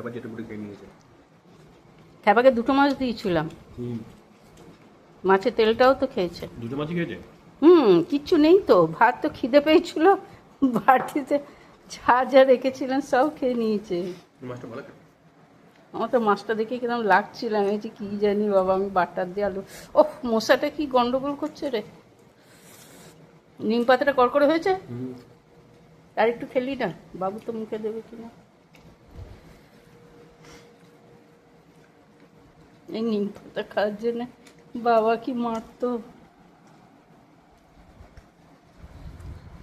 আবার যেটা পুরো খেয়ে নিয়েছে। খ্যাপাকে দুটো মাছ দিয়েছিলাম, মাছের তেলটাও তো খেয়েছে। দুটো মাছই খেয়েছে। কিচ্ছু নেই তো, ভাত তো খিদে পেয়েছিল, বাটিতে যা যা রেখেছিলেন সব খেয়ে নিয়েছে। মাছটা ভালো খেয়ে। আমার তো মাছটা দেখে কিরম লাগছিলাম, এই যে কি জানি বাবা, আমি বাটার দিয়ে আলু। ওহ, মশাটা কি গন্ডগোল করছে রে। নিম পাতাটা কড়কড়ে হয়েছে, আর একটু খেলি না, বাবু তো মুখে দেবে কিনা। এই নিম পাতা খাওয়ার জন্য বাবা কি মারতো।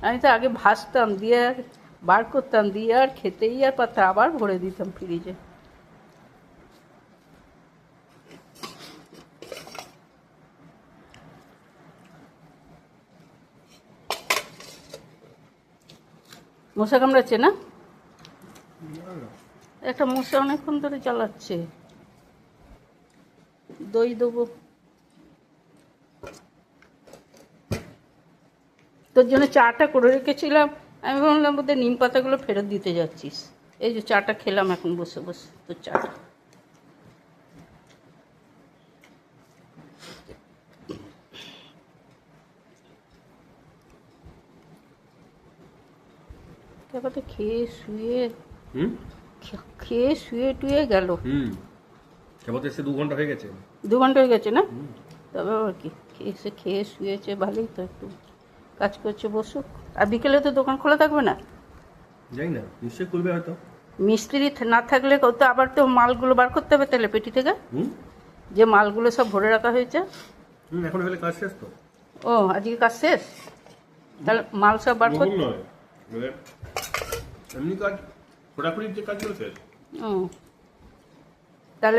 আমি তো আগে ভাজতাম, দিয়ে আর বার করতাম, দিয়ে আর খেতেই আর পাতা আবার ভরে দিতাম ফ্রিজে। মশা কামড়াচ্ছে না? একটা মশা অনেকক্ষণ ধরে জ্বালাচ্ছে। দই দেবো তোর জন্য, চাটা করে রেখেছিলাম। আমি ভাবলাম বোধহয় নিম পাতাগুলো ফেরত দিতে যাচ্ছিস। এই যে চাটা খেলাম এখন বসে বসে, তোর চাটা। তারপর তো খেয়ে শুয়ে টুয়ে গেল। কেবল এসে 2 ঘন্টা হয়ে গেছে। 2 ঘন্টা হয়ে গেছে না? তবে আবার কি, খেয়ে শুয়েছে, ভালোই তো, একটু কাজ করছে, বসুক। আর বিকেলে তো দোকান খোলা থাকবে না? জানি না, নিশ্চয়ই খুলবে হয়তো। মিস্ত্রি না থাকলে তো আবার তো মালগুলো বার করতে হবে তাহলে পেটি থেকে, যে মালগুলো সব ভরে রাখা হয়েছে। এখন হলে কাজ শেষ তো। ও, আজকে কাজ শেষ, তাহলে মাল সব বার করতে। এমনি কাজ খোঁড়াখুড়ির যে কাজগুলো শেষ। ও